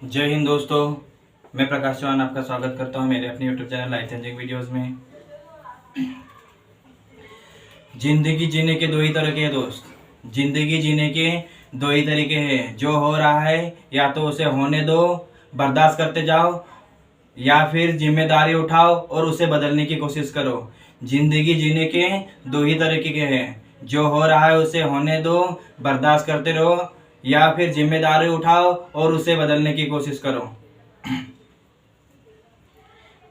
जय हिंद दोस्तों। मैं प्रकाश चौहान आपका स्वागत करता हूं मेरे अपने YouTube channel life changing videos में। जिंदगी जीने के दो ही तरीके हैं दोस्त। जिंदगी जीने के दो ही तरीके हैं। जो हो रहा है या तो उसे होने दो, बर्दाश्त करते जाओ, या फिर जिम्मेदारी उठाओ और उसे बदलने की कोशिश करो। जिंदगी जीने के दो ही तरीके के हैं। जो हो रहा है उसे होने दो, बर्दाश्त करते रहो, या फिर जिम्मेदारी उठाओ और उसे बदलने की कोशिश करो।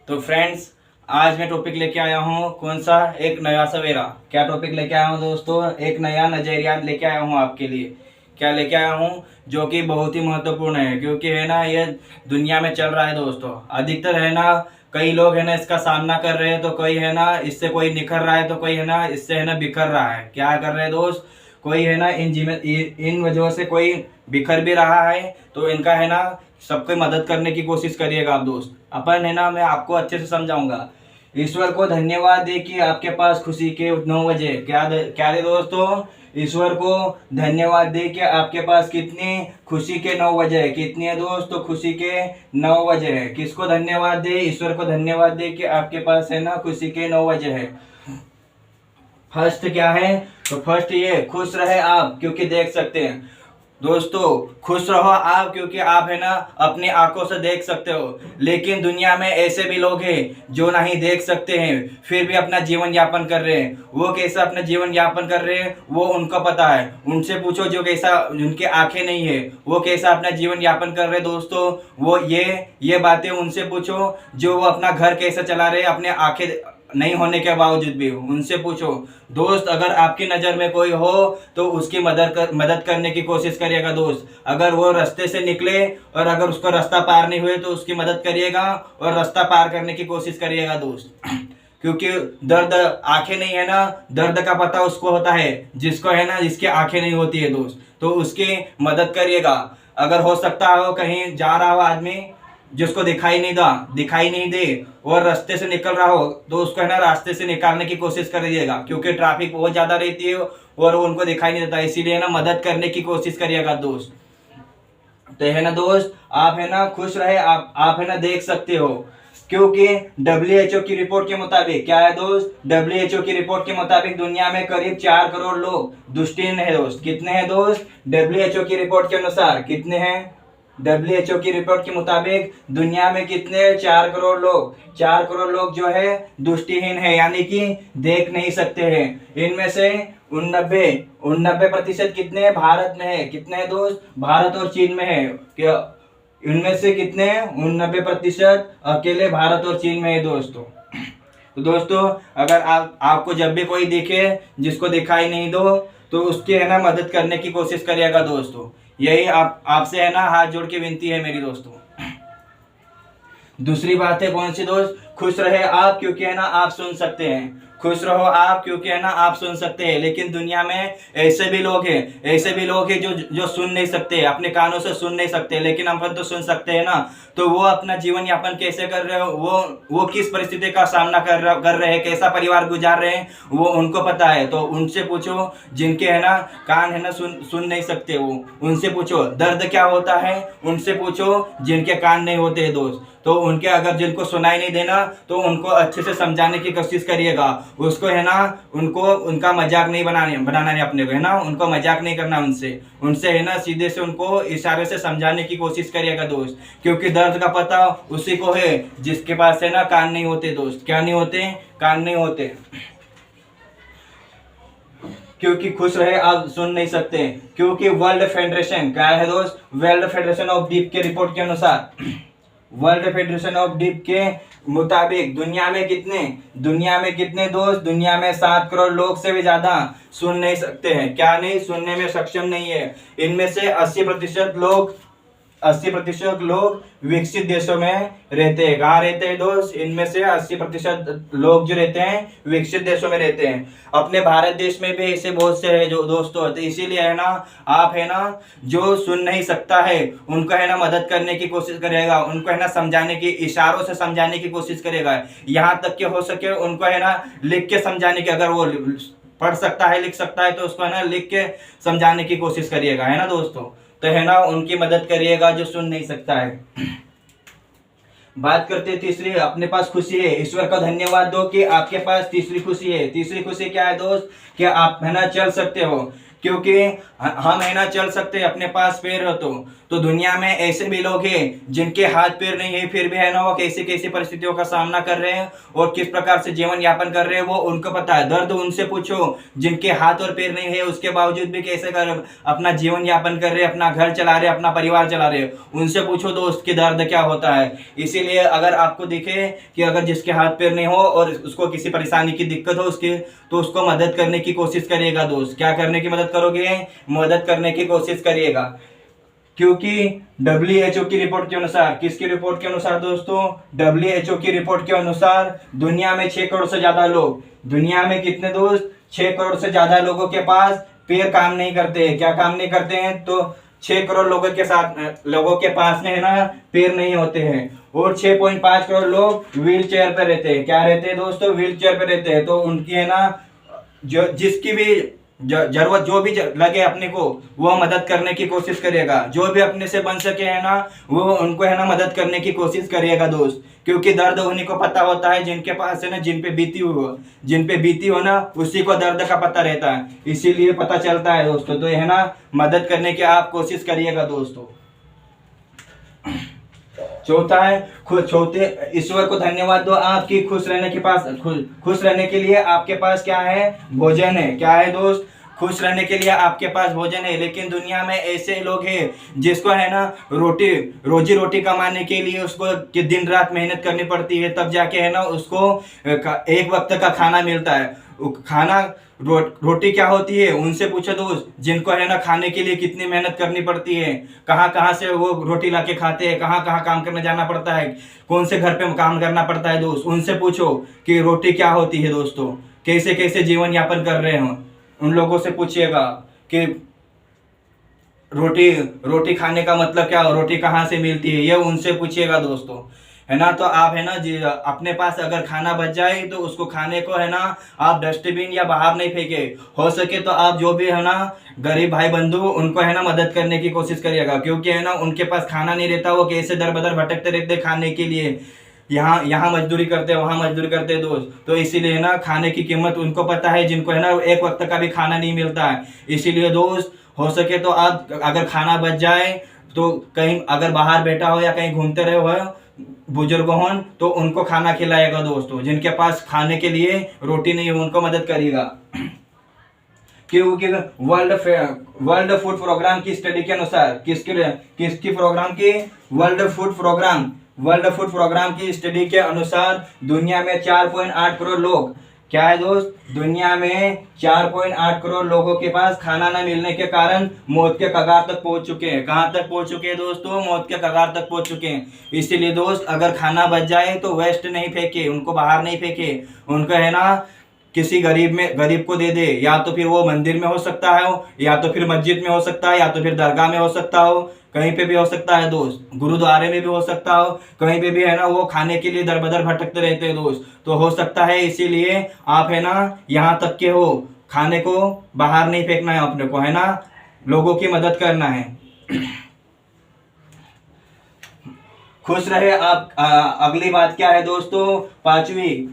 तो फ्रेंड्स, आज मैं टॉपिक लेके आया हूँ कौन सा, एक नया सवेरा। क्या टॉपिक लेके आया हूँ दोस्तों? एक नया नजरिया लेके आया हूँ आपके लिए। क्या लेके आया हूँ? जो कि बहुत ही महत्वपूर्ण है, क्योंकि है ना ये दुनिया में चल रहा है दोस्तों। अधिकतर है ना कई लोग है ना इसका सामना कर रहे हैं, तो कोई है ना इससे कोई निखर रहा है, तो कोई है ना इससे है ना बिखर रहा है। क्या कर रहे हैं दोस्त? कोई है ना इन वजहों से कोई बिखर भी रहा है, तो इनका है ना सबको मदद करने की कोशिश करिएगा आप दोस्त। अपन है ना मैं आपको अच्छे से समझाऊंगा। ईश्वर को धन्यवाद दे कि आपके पास खुशी के 9 बजे क्या दे दोस्तों? ईश्वर को धन्यवाद दे कि आपके पास कितनी खुशी के 9 बजे है। कितनी है दोस्त? तो खुशी के 9 बजे है। किसको धन्यवाद दे? ईश्वर को धन्यवाद दे कि आपके पास है ना खुशी के 9 बजे है। फर्स्ट क्या है? तो फर्स्ट ये, खुश रहे आप क्योंकि देख सकते हैं दोस्तों। खुश रहो आप क्योंकि आप है ना अपनी आंखों से देख सकते हो। लेकिन दुनिया में ऐसे भी लोग हैं जो नहीं देख सकते हैं फिर भी अपना जीवन यापन कर रहे हैं। वो कैसा अपना जीवन यापन कर रहे हैं वो उनको पता है। उनसे पूछो जो कैसा, जिनके आंखें नहीं है, वो कैसा अपना जीवन यापन कर रहे हैं दोस्तों। वो ये बातें उनसे पूछो जो वो अपना घर कैसा चला रहे हैं अपने आंखें नहीं होने के बावजूद भी। उनसे पूछो दोस्त। अगर आपकी नज़र में कोई हो तो उसकी मदद करने की कोशिश करिएगा दोस्त। अगर वो रास्ते से निकले और अगर उसको रास्ता पार नहीं हुए तो उसकी मदद करिएगा और रास्ता पार करने की कोशिश करिएगा दोस्त। क्योंकि दर्द, आंखें नहीं है ना, दर्द का पता उसको होता है जिसको है ना जिसकी आंखें नहीं होती है दोस्त। तो उसकी मदद करिएगा। अगर हो सकता हो कहीं जा रहा हो आदमी जिसको दिखाई नहीं दे और रास्ते से निकल रहा हो, तो उसको है ना रास्ते से निकालने की कोशिश करिएगा, क्योंकि ट्रैफिक बहुत ज्यादा रहती है और वो उनको दिखाई नहीं देता। इसीलिए ना मदद करने की कोशिश करिएगा दोस्त। तो है ना दोस्त, आप है ना खुश रहे, आप है ना देख सकते हो। क्योंकि WHO की रिपोर्ट के मुताबिक क्या है दोस्त? WHO की रिपोर्ट के मुताबिक दुनिया में करीब 4 करोड़ लोग दृष्टिहीन है दोस्त। कितने हैं दोस्त? WHO की रिपोर्ट के अनुसार कितने हैं? WHO की रिपोर्ट के मुताबिक दुनिया में कितने? 4 करोड़ लोग जो है दृष्टिहीन है, यानी कि देख नहीं सकते हैं। इनमें से 99% कितने भारत में है? कितने हैं दोस्त? भारत और चीन में है। क्या इनमें से कितने? 99% अकेले भारत और चीन में है दोस्तों। तो दोस्तों, अगर आपको जब भी कोई दिखे जिसको दिखाई नहीं दो, तो उसकी है ना मदद करने की कोशिश करिएगा दोस्तों। यही आपसे है ना हाथ जोड़ के विनती है मेरी दोस्तों। दूसरी बात है कौन सी दोस्त? खुश रहे आप क्योंकि है ना आप सुन सकते हैं। खुश रहो आप क्योंकि है ना आप सुन सकते हैं। लेकिन दुनिया में ऐसे भी लोग हैं जो सुन नहीं सकते, अपने कानों से सुन नहीं सकते, लेकिन अपन तो सुन सकते हैं ना। तो वो अपना जीवन यापन कैसे कर रहे हो, वो किस परिस्थिति का सामना कर रहे हैं, कैसा परिवार गुजार रहे हैं, वो उनको पता है। तो उनसे पूछो जिनके है ना कान है ना सुन नहीं सकते, वो उनसे पूछो दर्द क्या होता है। उनसे पूछो जिनके कान नहीं होते हैं दोस्त। तो उनके अगर जिनको सुनाई नहीं देना तो उनको अच्छे से समझाने की कोशिश करिएगा। उसको है ना उनको उनका मजाक नहीं बनाना है अपने को, है ना उनको मजाक नहीं करना उनसे है ना सीधे से उनको इशारे से समझाने की कोशिश करिएगा दोस्त। क्योंकि दर्द का पता उसी को है जिसके पास है ना कान नहीं होते दोस्त। क्या नहीं होते? कान नहीं होते। क्योंकि खुश रहे आप सुन नहीं सकते। क्योंकि वर्ल्ड फेडरेशन क्या है दोस्त? वर्ल्ड फेडरेशन ऑफ डीप के रिपोर्ट के अनुसार, वर्ल्ड फेडरेशन ऑफ डीप के मुताबिक दुनिया में कितने दोस्त? दुनिया में 7 करोड़ लोग से भी ज्यादा सुन नहीं सकते हैं। क्या नहीं? सुनने में सक्षम नहीं है। इनमें से 80% लोग विकसित देशों में रहते हैं। कहाँ रहते हैं दोस्त? इनमें से 80% लोग जो रहते हैं विकसित देशों में रहते हैं। अपने भारत देश में भी ऐसे बहुत से हैं जो दोस्तों होते हैं। इसीलिए है ना आप है ना जो सुन नहीं सकता है उनको है ना मदद करने की कोशिश करेगा, उनको है ना समझाने की, इशारों से समझाने की कोशिश करेगा। यहाँ तक कि हो सके उनको है ना लिख के समझाने की, अगर वो पढ़ सकता है लिख सकता है तो उसको है ना लिख के समझाने की कोशिश करिएगा, है ना दोस्तों। तो है ना उनकी मदद करिएगा जो सुन नहीं सकता है। बात करते हैं तीसरी, अपने पास खुशी है, ईश्वर का धन्यवाद दो कि आपके पास तीसरी खुशी है। तीसरी खुशी क्या है दोस्त, कि आप है ना चल सकते हो, क्योंकि हम है ना चल सकते हैं, अपने पास पैर हो तो दुनिया में ऐसे भी लोग हैं जिनके हाथ पैर नहीं है, फिर भी है ना वो कैसी कैसी परिस्थितियों का सामना कर रहे हैं और किस प्रकार से जीवन यापन कर रहे हैं वो उनको पता है। दर्द उनसे पूछो जिनके हाथ और पैर नहीं है, उसके बावजूद भी कैसे कर अपना जीवन यापन कर रहे हैं, अपना घर चला रहे हैं, अपना परिवार चला रहे हैं, उनसे पूछो दोस्त कि दर्द क्या होता है। इसीलिए अगर आपको दिखे कि अगर जिसके हाथ पैर नहीं हो और उसको किसी परेशानी की दिक्कत हो उसकी, तो उसको मदद करने की कोशिश करिएगा दोस्त। क्या करने की मदद करोगे, मदद करने की कोशिश करिएगा, क्योंकि WHO की रिपोर्ट के अनुसार, किसकी रिपोर्ट के अनुसार दोस्तों, WHO की रिपोर्ट के अनुसार दुनिया में 6 करोड़ से ज्यादा लोग, दुनिया में कितने दोस्त, 6 करोड़ से ज्यादा लोगों के पास पैर काम नहीं करते हैं। क्या काम नहीं करते हैं, तो 6 करोड़ लोगों के पास में है ना पैर नहीं होते हैं, और 6.5 करोड़ लोग व्हील चेयर पे रहते हैं। क्या रहते हैं दोस्तों, व्हील चेयर पे रहते हैं। तो उनकी है ना जो जिसकी भी जरूरत जो भी लगे अपने को, वो मदद करने की कोशिश करिएगा। जो भी अपने से बन सके है ना वो उनको है ना मदद करने की कोशिश करिएगा दोस्त, क्योंकि दर्द उन्हीं को पता होता है जिनके पास है ना जिन पे बीती हो ना उसी को दर्द का पता रहता है, इसीलिए पता चलता है दोस्तों। तो है ना मदद करने की आप कोशिश करिएगा दोस्तों। चौथा है चौथे, ईश्वर को धन्यवाद दो आपकी खुश रहने के लिए आपके पास क्या है, भोजन है। क्या है दोस्त, खुश रहने के लिए आपके पास भोजन है। लेकिन दुनिया में ऐसे लोग हैं जिसको है ना रोजी रोटी कमाने के लिए उसको कि दिन रात मेहनत करनी पड़ती है, तब जाके है ना उसको एक वक्त का खाना मिलता है। खाना रोटी क्या होती है उनसे पूछो दोस्त, जिनको है ना खाने के लिए कितनी मेहनत करनी पड़ती है, कहाँ कहाँ से वो रोटी लाके खाते हैं, कहाँ कहाँ काम करने जाना पड़ता है, कौन से घर पे काम करना पड़ता है दोस्त, उनसे पूछो कि रोटी क्या होती है दोस्तों, कैसे कैसे जीवन यापन कर रहे हो। उन लोगों से पूछिएगा कि रोटी खाने का मतलब क्या, रोटी कहाँ से मिलती है, ये उनसे पूछिएगा दोस्तों, है ना। तो आप है ना अपने पास अगर खाना बच जाए तो उसको खाने को है ना आप डस्टबिन या बाहर नहीं फेंके, हो सके तो आप जो भी है ना गरीब भाई बंधु उनको है ना मदद करने की कोशिश करिएगा, क्योंकि है ना उनके पास खाना नहीं रहता, वो कैसे दर बदर भटकते रहते खाने के लिए, यहाँ मजदूरी करते वहां मजदूरी करते दोस्त। तो इसीलिए ना खाने की कीमत उनको पता है जिनको है ना एक वक्त का भी खाना नहीं मिलता है। इसीलिए दोस्त हो सके तो आप अगर खाना बच जाए तो कहीं अगर बाहर बैठा हो या कहीं घूमते रहे हो बुजुर्ग हों तो उनको खाना खिलाएगा दोस्तों, जिनके पास खाने के लिए रोटी नहीं है उनको मदद करिएगा। क्योंकि वर्ल्ड फूड प्रोग्राम की स्टडी के अनुसार, किसकी प्रोग्राम की, वर्ल्ड फूड प्रोग्राम की स्टडी के अनुसार दुनिया में 4.8 करोड़ लोग, क्या है दोस्त, दुनिया में 4.8 करोड़ लोगों के पास खाना न मिलने के कारण मौत के कगार तक पहुंच चुके हैं। कहां तक पहुंच चुके हैं दोस्तों, मौत के कगार तक पहुंच चुके हैं। इसीलिए दोस्त अगर खाना बच जाए तो वेस्ट नहीं फेंके, उनको बाहर नहीं फेंके, उनको है ना किसी गरीब को दे दे, या तो फिर वो मंदिर में हो सकता है, या तो फिर मस्जिद में हो सकता है, या तो फिर दरगाह में हो सकता हो, कहीं पे भी हो सकता है दोस्त, गुरुद्वारे में भी हो सकता हो, कहीं पे भी है ना वो खाने के लिए दर बदर भटकते रहते हैं दोस्त। तो हो सकता है इसीलिए आप है ना यहाँ तक के हो, खाने को बाहर नहीं फेंकना है, अपने को है ना लोगों की मदद करना है। खुश रहे आप। अगली बात क्या है दोस्तों, पांचवी,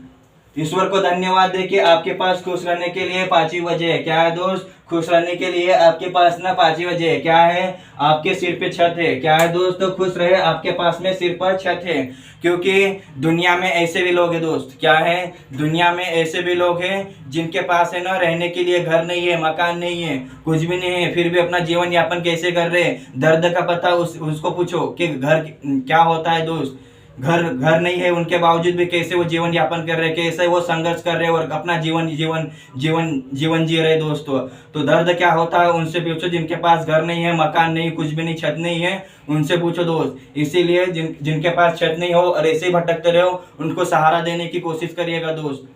ईश्वर को धन्यवाद दे कि आपके पास खुश रहने के लिए पांचवी वजह है। क्या है दोस्त, खुश रहने के लिए आपके पास ना पांचवी वजह है। क्या है, आपके सिर पे छत है। क्या है दोस्तों, खुश रहे आपके पास में सिर पर छत है, क्योंकि दुनिया में ऐसे भी लोग हैं दोस्त, क्या है, दुनिया में ऐसे भी लोग हैं जिनके पास है ना रहने के लिए घर नहीं है, मकान नहीं है, कुछ भी नहीं है, फिर भी अपना जीवन यापन कैसे कर रहे हैं, दर्द का पता उसको पूछो कि घर क्या होता है दोस्त। घर नहीं है उनके बावजूद भी कैसे वो जीवन यापन कर रहे हैं, कैसे वो संघर्ष कर रहे हैं और अपना जीवन जी रहे दोस्तों। तो दर्द क्या होता है उनसे पूछो, जिनके पास घर नहीं है, मकान नहीं, कुछ भी नहीं, छत नहीं है, उनसे पूछो दोस्त। इसीलिए जिनके पास छत नहीं हो और ऐसे ही भटकते रहो उनको सहारा देने की कोशिश करिएगा दोस्त।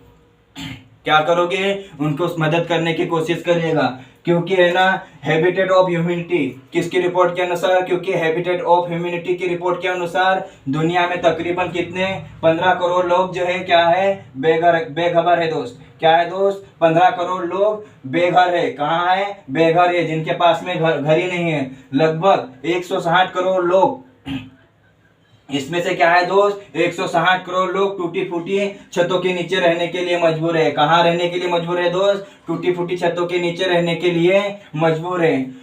क्या करोगे, उनको मदद करने की कोशिश करिएगा। क्योंकि है ना, हैबिटेट ऑफ ह्यूमैनिटी किसकी रिपोर्ट के अनुसार, क्योंकि हैबिटेट ऑफ ह्यूमैनिटी की रिपोर्ट के अनुसार दुनिया में तकरीबन कितने 15 करोड़ लोग जो है क्या है, बेघर है दोस्त। क्या है दोस्त, 15 करोड़ लोग बेघर है। कहाँ है, बेघर है, जिनके पास में घर ही नहीं है। लगभग 160 करोड़ लोग, इसमें से क्या है दोस्त, 160 करोड़ लोग टूटी फूटी छतों के नीचे रहने के लिए मजबूर है। कहाँ रहने के लिए मजबूर है दोस्त, टूटी फूटी छतों के नीचे रहने के लिए मजबूर है।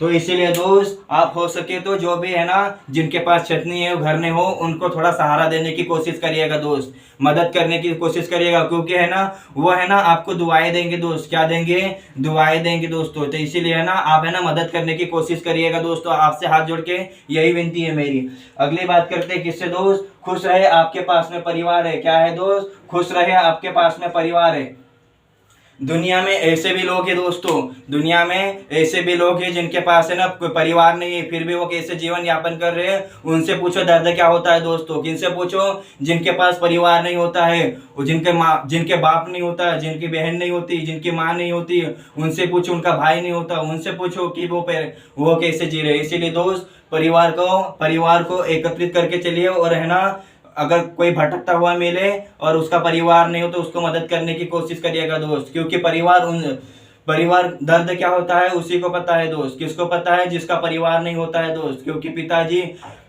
तो इसीलिए दोस्त, आप हो सके तो जो भी है ना, जिनके पास छत नहीं है, घर नहीं हो, उनको थोड़ा सहारा देने की कोशिश करिएगा दोस्त, मदद करने की कोशिश करिएगा। क्योंकि है ना, वो है ना आपको दुआएं देंगे दोस्त। क्या देंगे, दुआएं देंगे दोस्तों। तो इसीलिए है ना, आप है ना मदद करने की कोशिश करिएगा दोस्तों। आपसे हाथ जोड़ के यही विनती है मेरी। अगली बात करते हैं किससे दोस्त, खुश रहे आपके पास में परिवार है। क्या है दोस्त, खुश रहे आपके पास में परिवार है। दुनिया में ऐसे भी लोग हैं दोस्तों, दुनिया में ऐसे भी लोग हैं जिनके पास है ना कोई परिवार नहीं है, फिर भी वो कैसे जीवन यापन कर रहे हैं। उनसे पूछो दर्द क्या होता है दोस्तों। किनसे पूछो, जिनके पास परिवार नहीं होता है, जिनके बाप नहीं होता, जिनकी बहन नहीं होती, जिनकी माँ नहीं होती, उनसे पूछो, उनका भाई नहीं होता, उनसे पूछो कि वो कैसे जी रहे। इसीलिए दोस्त, परिवार को एकत्रित करके चलिए। और है ना, अगर कोई भटकता हुआ मिले और उसका परिवार नहीं हो तो उसको मदद करने की कोशिश करिएगा दोस्त। क्योंकि परिवार दर्द क्या होता है उसी को पता है दोस्त। किसको पता है, जिसका परिवार नहीं होता है दोस्त।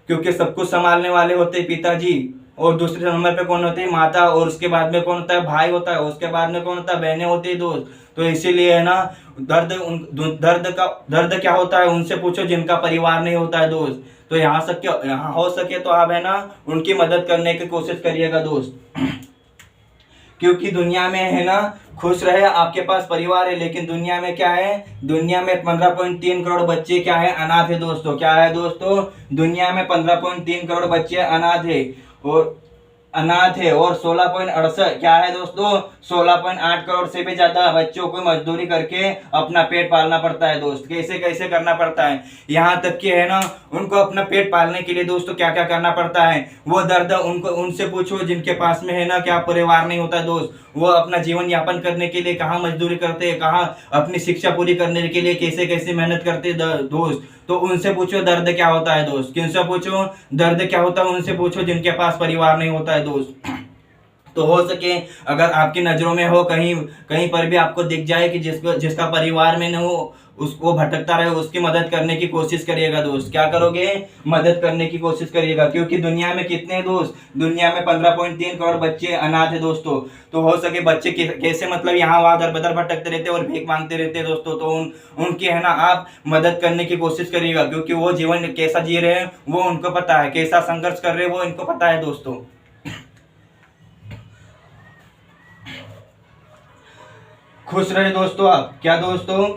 क्योंकि सब कुछ संभालने वाले होते हैं पिताजी, और दूसरे नंबर पे कौन होते हैं, माता, और उसके बाद में कौन होता है, भाई होता है, उसके बाद में कौन होता है, बहनें होती है दोस्त। तो इसीलिए है ना, दर्द क्या होता है उनसे पूछो जिनका परिवार नहीं होता है दोस्त। तो यहाँ हो सके तो आप है ना उनकी मदद करने की कोशिश करिएगा दोस्त। क्योंकि दुनिया में है ना, खुश रहे आपके पास परिवार है, लेकिन दुनिया में क्या है, दुनिया में 15.3 करोड़ बच्चे क्या है, अनाथ है दोस्तों। क्या है दोस्तों, दुनिया में 15.3 करोड़ बच्चे अनाथ है और 16.68 क्या है दोस्तों, 16.8 करोड़ से भी ज्यादा बच्चों को मजदूरी करके अपना पेट पालना पड़ता है दोस्त। कैसे कैसे करना पड़ता है, यहाँ तक कि है ना, उनको अपना पेट पालने के लिए दोस्तों क्या क्या करना पड़ता है, वो दर्द उनसे पूछो जिनके पास में है ना क्या परिवार नहीं होता दोस्त। वो अपना जीवन यापन करने के लिए कहाँ मजदूरी करते हैं, कहाँ अपनी शिक्षा पूरी करने के लिए कैसे कैसे मेहनत करते दोस्त। तो उनसे पूछो दर्द क्या होता है दोस्त। किनसे पूछो, दर्द क्या होता है उनसे पूछो जिनके पास परिवार नहीं होता है दोस्त। तो हो सके अगर आपकी नजरों में हो, कहीं कहीं पर भी आपको दिख जाए कि जिसका परिवार में न हो, उसको भटकता रहे, उसकी मदद करने की कोशिश करिएगा दोस्त। क्या करोगे, मदद करने की कोशिश करिएगा। क्योंकि दुनिया में कितने दोस्त, दुनिया में 15.3 करोड़ बच्चे अनाथ है दोस्तों। तो हो सके बच्चे कैसे मतलब यहाँ वहां दर बदर भटकते रहते और भीख मांगते रहते हैं दोस्तों। तो उनकी है ना आप मदद करने की कोशिश करिएगा। क्योंकि वो जीवन कैसा जी रहे हैं वो उनको पता है, कैसा संघर्ष कर रहे हैं वो इनको पता है दोस्तों। खुश रहे दोस्तों आप। क्या दोस्तों,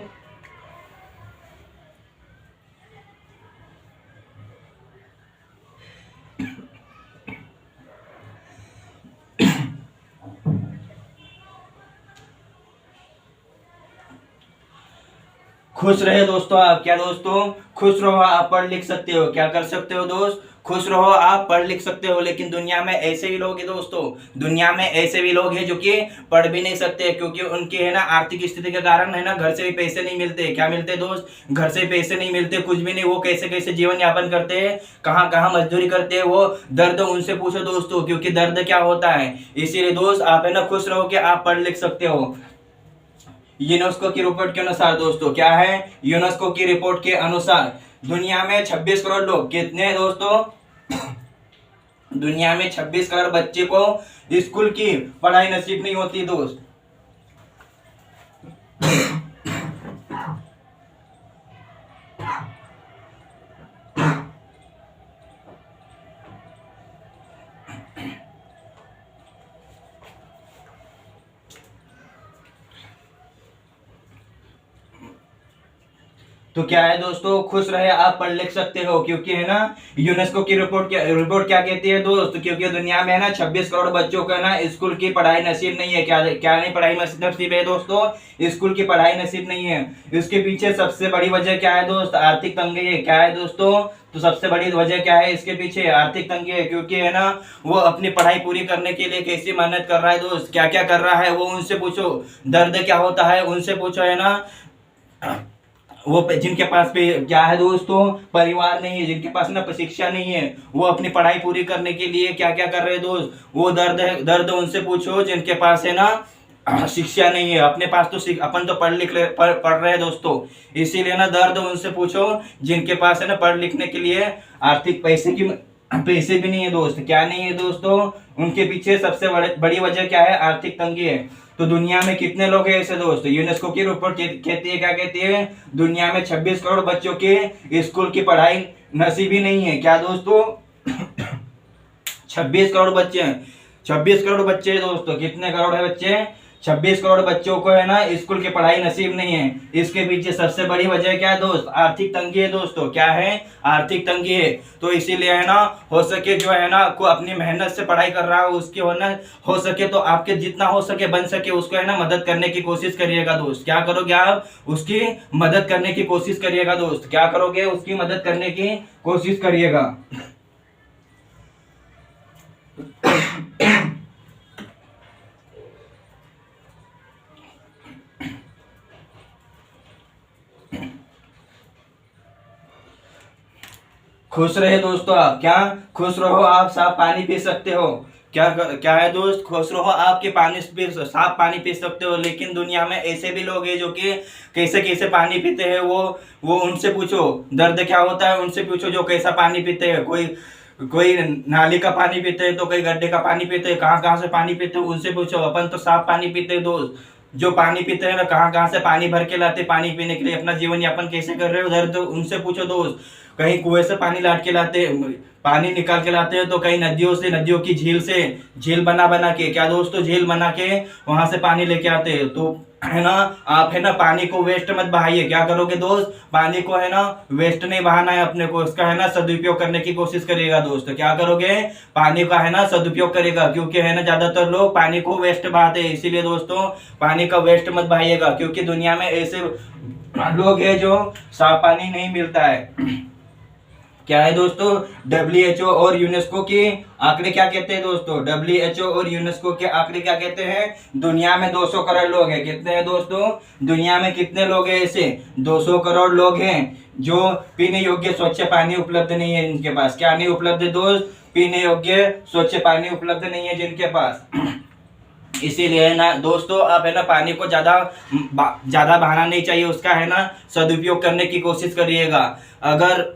खुश रहे दोस्तों आप। क्या दोस्तों, खुश रहो आप, पढ़ लिख सकते हो। क्या कर सकते हो दोस्त, खुश रहो आप, पढ़ लिख सकते हो। लेकिन दुनिया में ऐसे भी लोग हैं दोस्तों, दुनिया में ऐसे भी लोग हैं जो कि पढ़ भी नहीं सकते। क्योंकि उनकी है ना आर्थिक स्थिति के कारण है ना घर से भी पैसे नहीं मिलते। क्या मिलते दोस्त, घर से पैसे नहीं मिलते, कुछ भी नहीं। वो कैसे कैसे जीवन यापन करते हैं, कहाँ कहाँ मजदूरी करते हैं, वो दर्द उनसे पूछो दोस्तों। क्योंकि दर्द क्या होता है। इसीलिए दोस्त आप है ना खुश रहो कि आप पढ़ लिख सकते हो। यूनेस्को की रिपोर्ट के अनुसार दोस्तों, क्या है, यूनेस्को की रिपोर्ट के अनुसार दुनिया में 26 करोड़ लोग, कितने हैं दोस्तों, दुनिया में 26 करोड़ बच्चे को स्कूल की पढ़ाई नसीब नहीं होती दोस्त। तो क्या है दोस्तों, खुश रहे आप पढ़ लिख सकते हो, क्योंकि है ना यूनेस्को की रिपोर्ट क्या कहती है दोस्त, क्योंकि दुनिया में है ना 26 करोड़ बच्चों को है ना स्कूल की पढ़ाई नसीब नहीं है। क्या क्या नहीं पढ़ाई नसीब है दोस्तों, स्कूल की पढ़ाई नसीब नहीं है। इसके पीछे सबसे बड़ी वजह क्या है दोस्त, आर्थिक तंगी है। क्या है दोस्तों, तो सबसे बड़ी वजह क्या है इसके पीछे, आर्थिक तंगी है। क्योंकि है ना वो अपनी पढ़ाई पूरी करने के लिए कैसी मेहनत कर रहा है दोस्त, क्या क्या कर रहा है वो उनसे पूछो, दर्द क्या होता है उनसे पूछो, है ना। वो जिनके पास पे क्या है दोस्तों, परिवार नहीं है, जिनके पास ना शिक्षा नहीं है, वो अपनी पढ़ाई पूरी करने के लिए क्या क्या कर रहे हैं दोस्त, वो दर्द है, दर्द उनसे पूछो जिनके पास है ना शिक्षा नहीं है। अपने पास तो अपन तो पढ़ लिख पढ़ रहे हैं दोस्तों, इसीलिए ना दर्द उनसे पूछो जिनके पास है ना पढ़ लिखने के लिए आर्थिक पैसे भी नहीं है दोस्त। क्या नहीं है दोस्तों, उनके पीछे सबसे बड़ी वजह क्या है, आर्थिक तंगी है। तो दुनिया में कितने लोग हैं ऐसे दोस्त, यूनेस्को की रिपोर्ट कहती है, क्या कहती है, दुनिया में 26 करोड़ बच्चों के स्कूल की पढ़ाई नसीब ही नहीं है। क्या दोस्तों 26 करोड़ बच्चे हैं, 26 करोड़ बच्चे हैं दोस्तों, कितने करोड़ है बच्चे, 26 करोड़ बच्चों को है ना स्कूल की पढ़ाई नसीब नहीं है। इसके पीछे सबसे बड़ी वजह क्या है दोस्त, आर्थिक तंगी है दोस्तों। क्या है, आर्थिक तंगी है। तो इसीलिए है ना हो सके जो है ना को अपनी मेहनत से पढ़ाई कर रहा है उसकी हो सके तो आपके जितना हो सके बन सके उसको है ना मदद करने की कोशिश करिएगा दोस्त। क्या करोगे आप, उसकी मदद करने की कोशिश करिएगा दोस्त। क्या करोगे, उसकी मदद करने की कोशिश करिएगा। खुश रहे दोस्तों आप, क्या खुश रहो आप, साफ पानी पी सकते हो। क्या है दोस्त, खुश रहो आपके पानी पी, साफ पानी पी सकते हो। लेकिन दुनिया में ऐसे भी लोग हैं जो कि कैसे कैसे पानी पीते हैं, वो उनसे पूछो दर्द क्या होता है, उनसे पूछो जो कैसा पानी पीते हैं। कोई कोई नाली का पानी पीते हैं तो कोई गड्ढे का पानी पीते हैं, कहाँ कहाँ से पानी पीते हैं उनसे पूछो। अपन तो साफ पानी पीते हैं दोस्त। जो पानी पीते हैं ना, कहाँ कहाँ से पानी भर के लाते पानी पीने के लिए, अपना जीवन यापन कैसे कर रहे हो उधर, तो उनसे पूछो दोस्त। कहीं कुएं से पानी लाट के लाते, पानी निकाल के लाते हैं, तो कहीं नदियों से, नदियों की झील से, झील बना बना के, क्या दोस्तों, झील बना के वहां से पानी लेके आते हैं। तो है ना आप है ना पानी को वेस्ट मत बहाइए। क्या करोगे दोस्त, पानी को है ना वेस्ट नहीं बहाना है अपने को, उसका है ना सदुपयोग करने की कोशिश करिएगा दोस्त। क्या करोगे, पानी का है ना सदुपयोग करेगा, क्योंकि है ना ज्यादातर लोग पानी को वेस्ट बहाते हैं। इसीलिए दोस्तों पानी का वेस्ट मत बहाइएगा, क्योंकि दुनिया में ऐसे लोग हैं जो साफ पानी नहीं मिलता है। क्या है दोस्तों, WHO और यूनेस्को के आंकड़े क्या कहते हैं दोस्तों, WHO और यूनेस्को के आंकड़े क्या कहते हैं, दुनिया में 200 करोड़ लोग हैं। कितने हैं दोस्तों, दुनिया में कितने लोग हैं ऐसे, 200 करोड़ लोग हैं जो पीने योग्य स्वच्छ पानी उपलब्ध नहीं है इनके पास। क्या नहीं उपलब्ध है दोस्त, पीने योग्य स्वच्छ पानी उपलब्ध नहीं है जिनके पास। इसीलिए ना दोस्तों आप है ना पानी को ज्यादा बहाना नहीं चाहिए, उसका है ना सदुपयोग करने की कोशिश करिएगा। अगर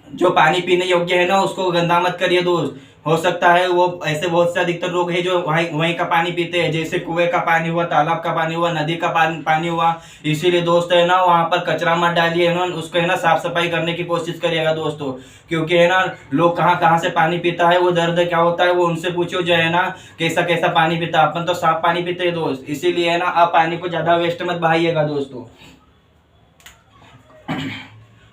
जो पानी पीने योग्य है ना उसको गंदा मत करिए दोस्त। हो सकता है वो ऐसे बहुत से अधिकतर लोग हैं जो वहीं का पानी पीते हैं, जैसे कुएं का पानी हुआ, तालाब का पानी हुआ, नदी का पानी हुआ। इसीलिए दोस्त है ना वहां पर कचरा मत डालिए, है ना उसको है ना साफ सफाई करने की कोशिश करिएगा दोस्तों। क्योंकि है ना लोग कहाँ कहाँ से पानी पीता है, वो दर्द क्या होता है वो उनसे पूछो जो है ना कैसा कैसा पानी पीता है। अपन तो साफ पानी पीते हैं दोस्त। इसीलिए है ना आप पानी को ज्यादा वेस्ट मत बहाइएगा दोस्तों।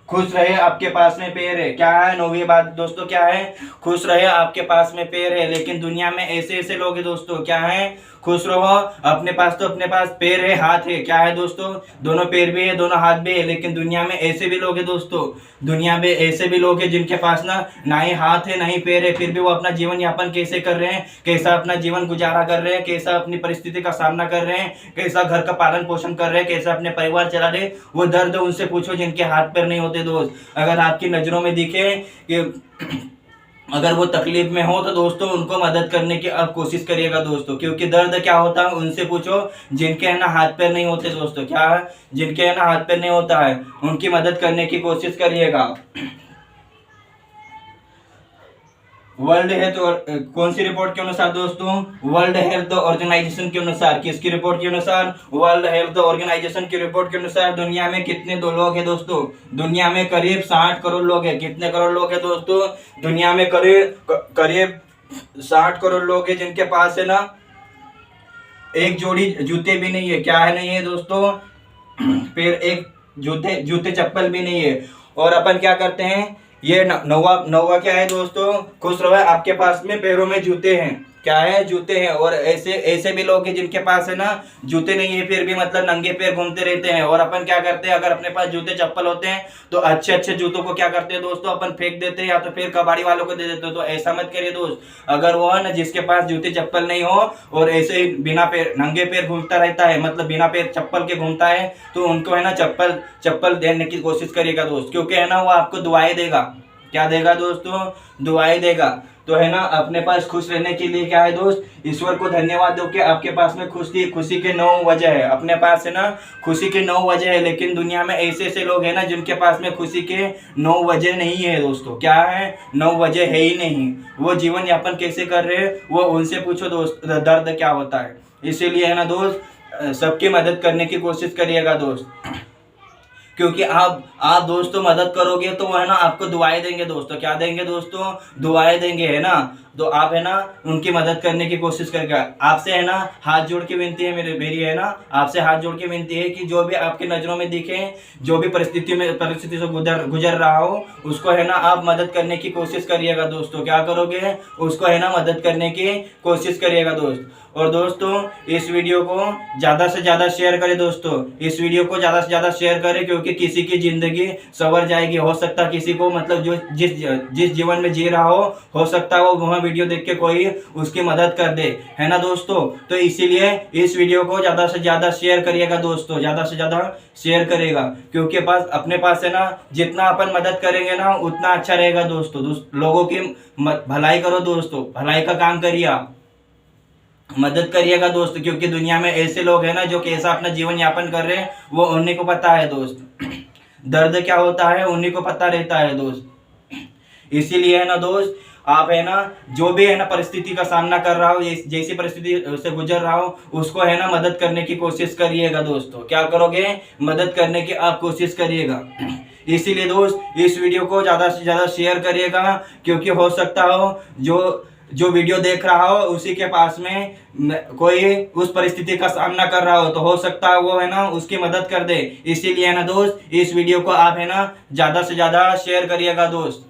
खुश रहे आपके पास में पेड़ है, क्या है नौवीं बात दोस्तों, क्या है, खुश रहे आपके पास में पेड़ है। लेकिन दुनिया में ऐसे ऐसे लोग हैं दोस्तों, क्या है, खुश रहो अपने पास पैर है, हाथ है। क्या है दोस्तों, दोनों पैर भी है, दोनों हाथ भी है। लेकिन दुनिया में ऐसे भी लोग हैं दोस्तों, दुनिया में ऐसे भी लोग हैं जिनके पास ना ही हाथ है ना ही पैर है, फिर भी वो अपना जीवन यापन कैसे कर रहे हैं, कैसा अपना जीवन गुजारा कर रहे हैं, कैसा अपनी परिस्थिति का सामना कर रहे हैं, कैसा घर का पालन पोषण कर रहे हैं, कैसा अपने परिवार चला रहे। वो दर्द उनसे पूछो जिनके हाथ पैर नहीं होते दोस्त। अगर आपकी नजरों में दिखे कि अगर वो तकलीफ में हो तो दोस्तों उनको मदद करने की अब कोशिश करिएगा दोस्तों। क्योंकि दर्द क्या होता है उनसे पूछो जिनके है ना हाथ पैर नहीं होते दोस्तों। क्या है, जिनके है ना हाथ पैर नहीं होता है उनकी मदद करने की कोशिश करिएगा। वर्ल्ड हेल्थ कौन सी रिपोर्ट के अनुसार दोस्तों, वर्ल्ड हेल्थ ऑर्गेनाइजेशन के अनुसार, किसकी रिपोर्ट के अनुसार, वर्ल्ड हेल्थ ऑर्गेनाइजेशन की रिपोर्ट के अनुसार दुनिया में कितने लोग हैं दोस्तों, दुनिया में करीब 60 करोड़ लोग हैं। कितने करोड़ लोग हैं दोस्तों, दुनिया में करीब 60 करोड़ लोग हैं जिनके पास है ना एक जोड़ी जूते भी नहीं है। क्या है नहीं है दोस्तों, पैर जूते जूते चप्पल भी नहीं है। और अपन क्या करते हैं, ये नौवा नौवा क्या है दोस्तों, खुश रहो आपके पास में पैरों में जूते हैं, क्या है, जूते हैं। और ऐसे ऐसे भी लोग हैं जिनके पास है ना जूते नहीं है, फिर भी मतलब नंगे पैर घूमते रहते हैं। और अपन क्या करते हैं, अगर अपने पास जूते चप्पल होते हैं तो अच्छे अच्छे जूतों को क्या करते हैं दोस्तों, अपन फेंक देते हैं या तो फिर कबाड़ी वालों को दे देते हैं। तो ऐसा मत करिए दोस्त, अगर वो है ना जिसके पास जूते चप्पल नहीं हो और ऐसे ही बिना पैर नंगे पैर घूमता रहता है, मतलब बिना पैर चप्पल के घूमता है, तो उनको है ना चप्पल चप्पल देने की कोशिश करिएगा दोस्त, क्योंकि है ना वो आपको दुआएं देगा। क्या देगा दोस्तों, दुआएं देगा। तो है ना अपने पास खुश रहने के लिए क्या है दोस्त, ईश्वर को धन्यवाद दो कि आपके पास में खुशी खुशी के 9 वजह है। अपने पास है ना खुशी के 9 वजह है, लेकिन दुनिया में ऐसे ऐसे लोग हैं ना जिनके पास में खुशी के 9 वजह नहीं है दोस्तों। क्या है, 9 वजह है ही नहीं। वो जीवन यापन कैसे कर रहे हैं वो उनसे पूछो दोस्त, दर्द क्या होता है। इसीलिए है ना दोस्त, सबकी मदद करने की कोशिश करिएगा दोस्त, क्योंकि आप दोस्तों मदद करोगे तो वो है ना आपको दुआएं देंगे दोस्तों। क्या देंगे दोस्तों, दुआएं देंगे, है ना। तो आप है ना उनकी मदद करने की कोशिश करेगा। आपसे है ना हाथ जोड़ के विनती है, मेरी है ना आपसे हाथ जोड़ के विनती है कि जो भी आपकी नज़रों में दिखे, जो भी परिस्थिति से गुजर रहा हो, उसको है ना आप मदद करने की कोशिश करिएगा दोस्तों। क्या करोगे, उसको है ना मदद करने की कोशिश करिएगा दोस्त। और दोस्तों इस वीडियो को ज़्यादा से ज़्यादा शेयर करें दोस्तों, इस वीडियो को ज़्यादा से ज़्यादा शेयर करें, क्योंकि किसी की ज़िंदगी संवर जाएगी। हो सकता है किसी को मतलब जो जिस जीवन में जी रहा हो सकता है वो वह वीडियो देख के कोई उसकी मदद कर दे, है ना दोस्तों। तो इसीलिए इस वीडियो को ज़्यादा से ज़्यादा शेयर करिएगा दोस्तों, ज़्यादा से ज़्यादा शेयर करेगा, क्योंकि अपने पास है ना जितना अपन मदद करेंगे ना उतना अच्छा रहेगा दोस्तों। लोगों की भलाई करो दोस्तों, भलाई का काम करिए आप, मदद करिएगा दोस्त, क्योंकि दुनिया में ऐसे लोग हैं ना जो कैसा अपना जीवन यापन कर रहे हैं वो उन्हीं को पता है दोस्त। दर्द क्या होता है उन्हीं को पता रहता है दोस्त। इसीलिए है ना दोस्त, आप है ना जो भी है ना परिस्थिति का सामना कर रहा हो, जैसी परिस्थिति से गुजर रहा हो, उसको है ना मदद करने की कोशिश करिएगा दोस्तों। क्या करोगे, मदद करने की आप कोशिश करिएगा। इसीलिए दोस्त इस वीडियो को ज़्यादा से ज़्यादा शेयर करिएगा, क्योंकि हो सकता हो जो वीडियो देख रहा हो उसी के पास में कोई उस परिस्थिति का सामना कर रहा हो, तो हो सकता है वो है ना उसकी मदद कर दे। इसीलिए है ना दोस्त इस वीडियो को आप है ना ज़्यादा से ज़्यादा शेयर करिएगा दोस्त।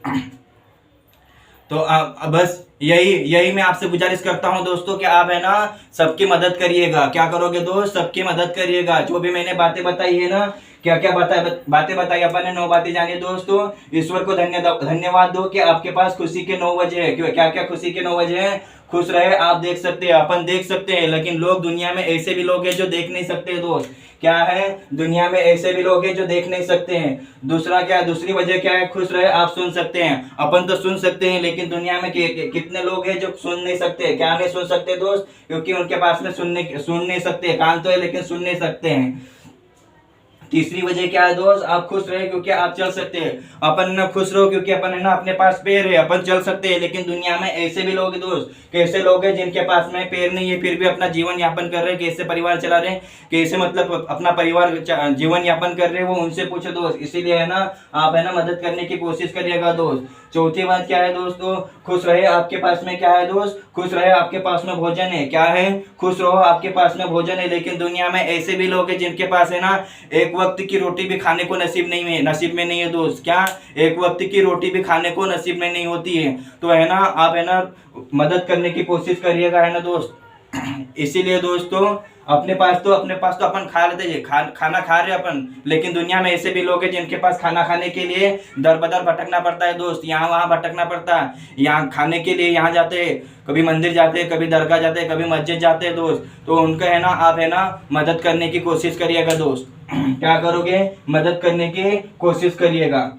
तो बस यही मैं आपसे गुजारिश करता हूं दोस्तों कि आप है ना सबकी मदद करिएगा। क्या करोगे दोस्त, सबकी मदद करिएगा। जो भी मैंने बातें बताई है ना, क्या क्या बातें बताई अपन ने, 9 बातें जानी दोस्तों। ईश्वर को धन्यवाद दो कि आपके पास खुशी के 9 वजह है। क्या क्या खुशी के 9 वजह है, खुश रहे आप देख सकते हैं, अपन देख सकते हैं, लेकिन लोग दुनिया में ऐसे भी लोग हैं जो देख नहीं सकते दोस्त। क्या है, दुनिया में ऐसे भी लोग हैं जो देख नहीं सकते हैं। दूसरा क्या है, दूसरी वजह क्या है, खुश रहे आप सुन सकते हैं। अपन तो सुन सकते हैं, लेकिन दुनिया में कितने लोग हैं जो सुन नहीं सकते। क्या नहीं सुन सकते दोस्त, क्योंकि उनके पास में सुन नहीं सकते, कान तो है लेकिन सुन नहीं सकते हैं। तीसरी वजह क्या है दोस्त, आप खुश रहे क्योंकि आप चल सकते हैं। अपन ना खुश रहो क्योंकि अपन है ना अपने पास पैर है, अपन चल सकते हैं। लेकिन दुनिया में ऐसे भी लोग हैं दोस्त, कैसे लोग हैं जिनके पास में पैर नहीं है फिर भी अपना जीवन यापन कर रहे हैं, कैसे परिवार चला रहे हैं, कैसे मतलब अपना परिवार जीवन यापन कर रहे हैं, वो उनसे पूछो दोस्त। इसीलिए है ना आप है ना मदद करने की कोशिश करिएगा दोस्त। चौथी बात क्या है दोस्तों, खुश रहे आपके पास में क्या है दोस्त, खुश रहे आपके पास में भोजन है। क्या है, खुश रहो आपके पास में भोजन है। लेकिन दुनिया में ऐसे भी लोग हैं जिनके पास है ना एक वक्त की रोटी भी खाने को नसीब में नहीं है दोस्त। क्या, एक वक्त की रोटी भी खाने को नसीब में नहीं होती है। तो है ना आप है ना मदद करने की कोशिश करिएगा, है ना दोस्त। इसीलिए दोस्तों अपने पास तो अपन खा लेते हैं, खाना खा रहे अपन, लेकिन दुनिया में ऐसे भी लोग हैं जिनके पास खाना खाने के लिए दर बदर भटकना पड़ता है दोस्त। यहाँ वहाँ भटकना पड़ता है, यहाँ खाने के लिए यहाँ जाते हैं, कभी मंदिर जाते हैं, कभी दरगाह जाते हैं, कभी मस्जिद जाते हैं दोस्त। तो उनका है ना आप है ना मदद करने की कोशिश करिएगा दोस्त। क्या करोगे, मदद करने की कोशिश करिएगा।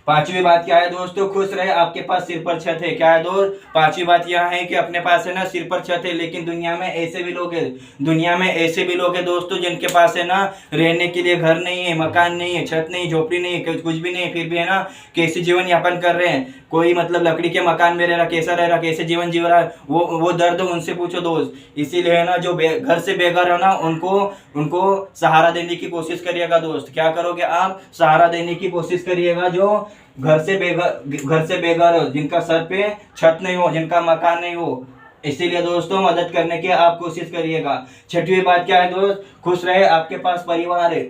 पांचवी बात क्या है दोस्तों, खुश रहे आपके पास सिर पर छत है। क्या है दोस्त, पांचवी बात यह है कि अपने पास है ना सिर पर छत है। लेकिन दुनिया में ऐसे भी लोग हैं, दुनिया में ऐसे भी लोग हैं दोस्तों जिनके पास है ना रहने के लिए घर नहीं है, मकान नहीं है, छत नहीं, झोपड़ी नहीं है, कुछ भी नहीं है, फिर भी है ना कैसे जीवन यापन कर रहे हैं। कोई मतलब लकड़ी के मकान में रह रहा, कैसा रह रहा, कैसे जीवन जी रहा है, वो दर्द उनसे पूछो दोस्त। इसीलिए है ना जो घर से बेघर है ना उनको सहारा देने की कोशिश करिएगा दोस्त। क्या करोगे आप, सहारा देने की कोशिश करिएगा। जो घर से बेघर हो, जिनका सर पे छत नहीं हो, जिनका मकान नहीं हो, इसीलिए दोस्तों मदद करने की आप कोशिश करिएगा। छठवीं बात क्या है दोस्त, खुश रहे आपके पास परिवार है।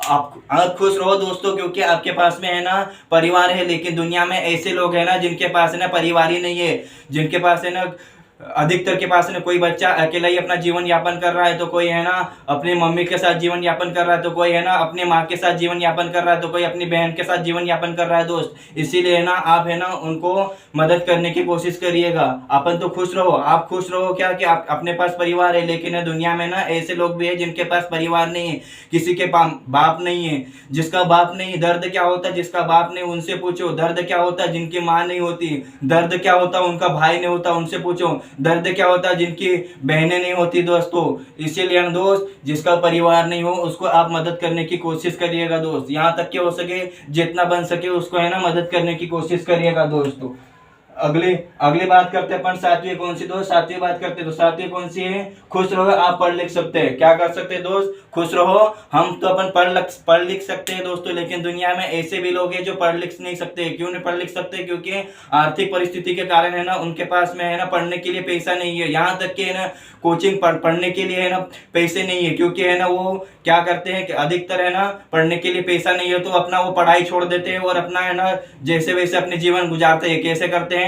आप खुश रहो दोस्तों, क्योंकि आपके पास में है ना परिवार है। लेकिन दुनिया में ऐसे लोग हैं ना जिनके पास है ना परिवार ही नहीं है, जिनके पास है ना अधिकतर के पास है ना कोई बच्चा अकेला ही अपना जीवन यापन कर रहा है, तो कोई है ना अपनी मम्मी के साथ जीवन यापन कर रहा है, तो कोई है ना अपनी माँ के साथ जीवन यापन कर रहा है, तो कोई अपनी बहन के साथ जीवन यापन कर रहा है दोस्त। इसीलिए ना आप है ना उनको मदद करने की कोशिश करिएगा। अपन तो खुश रहो, आप खुश रहो क्या कि आप अपने पास परिवार है, लेकिन दुनिया में ना ऐसे लोग भी है जिनके पास परिवार नहीं है, किसी के बाप नहीं है। जिसका बाप नहीं, दर्द क्या होता है जिसका बाप नहीं, उनसे पूछो। दर्द क्या होता है जिनकी माँ नहीं होती, दर्द क्या होता है उनका भाई नहीं होता, उनसे पूछो। दर्द क्या होता है जिनकी बहनें नहीं होती दोस्तों। इसीलिए दोस्त, जिसका परिवार नहीं हो उसको आप मदद करने की कोशिश करिएगा दोस्त। यहाँ तक कि हो सके जितना बन सके उसको है ना मदद करने की कोशिश करिएगा दोस्तों। अगली अगली बात करते हैं अपन सातवीं कौन सी दोस्त, सातवीं बात करते हैं तो सातवीं कौन सी है, खुश रहो। आप पढ़ लिख सकते हैं, क्या कर सकते हैं दोस्त, खुश रहो। हम तो अपन पढ़ लिख सकते हैं दोस्तों, लेकिन दुनिया में ऐसे भी लोग हैं जो पढ़ लिख नहीं सकते। क्यों नहीं पढ़ लिख सकते, क्योंकि आर्थिक परिस्थिति के कारण है ना उनके पास में है ना पढ़ने के लिए पैसा नहीं है। यहाँ तक कि है ना कोचिंग पढ़ने के लिए है ना पैसे नहीं है, क्योंकि है ना वो क्या करते हैं कि अधिकतर है ना पढ़ने के लिए पैसा नहीं है तो अपना वो पढ़ाई छोड़ देते हैं और अपना है ना जैसे वैसे अपने जीवन गुजारते हैं। कैसे करते हैं,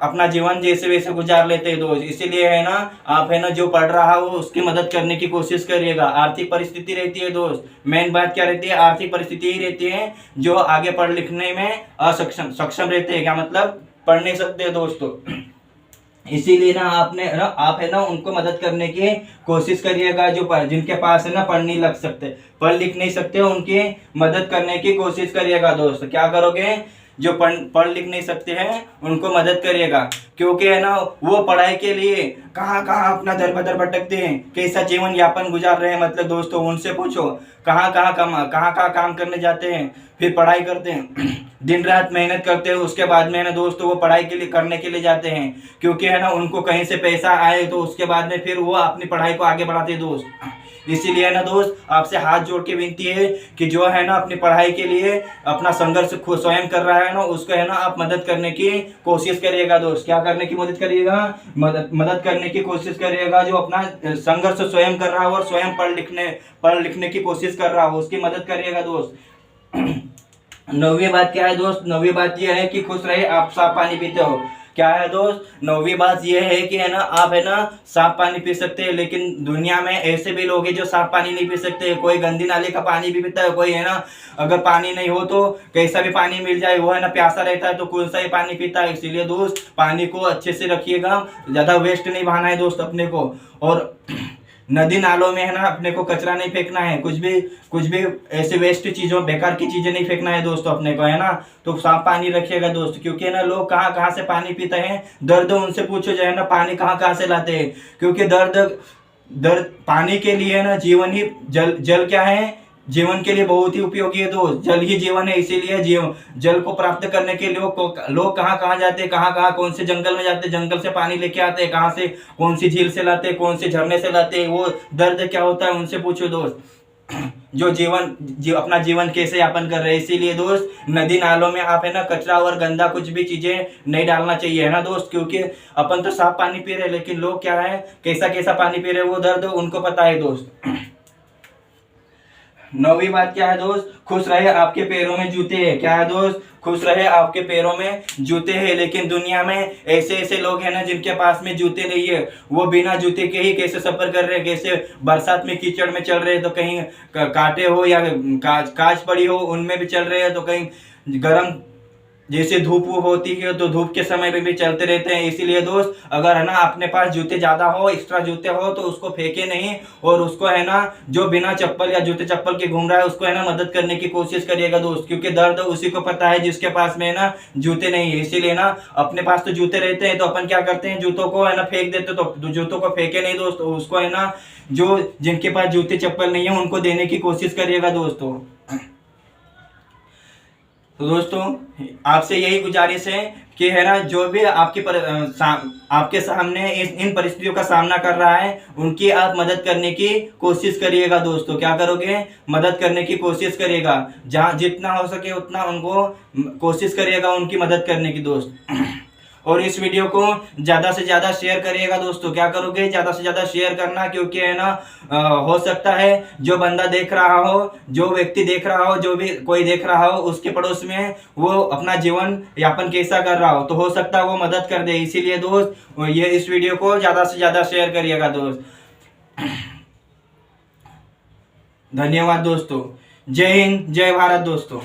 अपना जीवन जैसे वैसे गुजार लेते हैं दोस्त। इसीलिए है ना आप है ना जो पढ़ रहा हो उसकी मदद करने की कोशिश करिएगा। आर्थिक परिस्थिति रहती है दोस्त, मेन बात क्या रहती है, आर्थिक परिस्थिति ही रहती है जो आगे पढ़ लिखने में सक्षम रहते हैं। क्या मतलब, पढ़ नहीं सकते दोस्तों। इसीलिए ना आप है ना उनको मदद करने की कोशिश करिएगा जो जिनके पास है ना पढ़ नहीं लग सकते, पढ़ लिख नहीं सकते, उनकी मदद करने की कोशिश करिएगा दोस्त। क्या करोगे, जो पढ़ लिख नहीं सकते हैं उनको मदद करिएगा, क्योंकि है ना वो पढ़ाई के लिए कहाँ कहाँ अपना दर बदर भटकते हैं, कैसा जीवन यापन गुजार रहे हैं। मतलब दोस्तों उनसे पूछो कहाँ कहाँ काम करने जाते हैं, फिर पढ़ाई करते हैं दिन रात मेहनत करते हैं, उसके बाद में है ना दोस्तों वो पढ़ाई के लिए करने के लिए जाते हैं, क्योंकि है ना उनको कहीं से पैसा आए तो उसके बाद में फिर वो अपनी पढ़ाई को आगे बढ़ाते हैं दोस्त। इसीलिए ना दोस्त आपसे हाथ जोड़ के विनती है कि जो है ना अपनी पढ़ाई के लिए अपना संघर्ष खुद स्वयं कर रहा है ना उसको है ना आप मदद करने की कोशिश करिएगा दोस्त। क्या करने की मदद करिएगा, मदद करने की कोशिश करिएगा। जो अपना संघर्ष स्वयं कर रहा हो और स्वयं पढ़ लिखने की कोशिश कर रहा हो उसकी मदद करिएगा दोस्त। नौवीं बात क्या है दोस्त, नौवीं बात यह है कि खुश रहे, आप साफ पानी पीते हो। क्या है दोस्त, नौवीं बात यह है कि है ना आप है ना साफ पानी पी सकते हैं, लेकिन दुनिया में ऐसे भी लोग हैं जो साफ पानी नहीं पी सकते। कोई गंदी नाले का पानी भी पीता है, कोई है ना अगर पानी नहीं हो तो कैसा भी पानी मिल जाए वो है ना प्यासा रहता है तो कौन सा ही पानी पीता है। इसीलिए दोस्त पानी को अच्छे से रखिएगा, ज्यादा वेस्ट नहीं बहाना है दोस्त अपने को। और नदी नालों में है ना अपने को कचरा नहीं फेंकना है, कुछ भी ऐसे वेस्ट चीजों बेकार की चीजें नहीं फेंकना है दोस्तों अपने को, है ना। तो साफ पानी रखिएगा दोस्त, क्योंकि है ना लोग कहाँ कहाँ से पानी पीते हैं, दर्द उनसे पूछो जो है ना पानी कहाँ कहाँ से लाते हैं। क्योंकि दर्द पानी के लिए ना जीवन ही जल क्या है, जीवन के लिए बहुत ही उपयोगी है दोस्त। जल ही जीवन है, इसीलिए जल को प्राप्त करने के लिए लोग कहाँ कहाँ जाते हैं, कहाँ कहाँ कौन से जंगल में जाते हैं, जंगल से पानी लेके आते हैं, कहाँ से कौन सी झील से लाते हैं, कौन से झरने से लाते हैं। वो दर्द क्या होता है उनसे पूछो दोस्त, जो अपना जीवन कैसे यापन कर रहे हैं। इसीलिए दोस्त नदी नालों में आप है ना कचरा और गंदा कुछ भी चीजें नहीं डालना चाहिए, है ना दोस्त। क्योंकि अपन तो साफ पानी पी रहे हैं, लेकिन लोग क्या है कैसा कैसा पानी पी रहे हैं वो दर्द उनको पता है दोस्त। नौवीं बात क्या है दोस्त, खुश रहे, आपके पैरों में जूते हैं। क्या है दोस्त, खुश रहे, आपके पैरों में जूते हैं। लेकिन दुनिया में ऐसे लोग हैं ना जिनके पास में जूते नहीं है, वो बिना जूते के ही कैसे सफर कर रहे हैं, कैसे बरसात में कीचड़ में चल रहे हैं, तो कहीं कांटे हो या कांच पड़ी हो उनमें भी चल रहे हैं, तो कहीं गर्म जैसे धूप होती है तो धूप के समय में भी चलते रहते हैं। इसीलिए दोस्त अगर है ना अपने पास जूते ज्यादा हो, एक्स्ट्रा जूते हो, तो उसको फेंके नहीं, और उसको है ना जो बिना चप्पल या जूते चप्पल के घूम रहा है उसको है ना मदद करने की कोशिश करिएगा दोस्त। क्योंकि दर्द उसी को पता है जिसके पास में है ना जूते नहीं है। इसीलिए ना अपने पास तो जूते रहते हैं तो अपन क्या करते हैं, जूतों को है ना फेंक देते, तो जूतों को फेंके नहीं दोस्त, उसको है ना जो जिनके पास जूते चप्पल नहीं है उनको देने की कोशिश करिएगा दोस्तों। तो दोस्तों आपसे यही गुजारिश है कि है ना जो भी आपके सामने इन परिस्थितियों का सामना कर रहा है उनकी आप मदद करने की कोशिश करिएगा दोस्तों। क्या करोगे, मदद करने की कोशिश करिएगा, जहाँ जितना हो सके उतना उनको कोशिश करिएगा उनकी मदद करने की दोस्त। और इस वीडियो को ज़्यादा से ज़्यादा शेयर करिएगा दोस्तों। क्या करोगे, ज़्यादा से ज़्यादा शेयर करना, क्योंकि है ना हो सकता है जो बंदा देख रहा हो, जो व्यक्ति देख रहा हो, जो भी कोई देख रहा हो, उसके पड़ोस में वो अपना जीवन यापन कैसा कर रहा हो, तो हो सकता है वो मदद कर दे। इसीलिए दोस्त ये इस वीडियो को ज़्यादा से ज़्यादा शेयर करिएगा दोस्त। धन्यवाद दोस्तों। जय हिंद, जय भारत दोस्तों।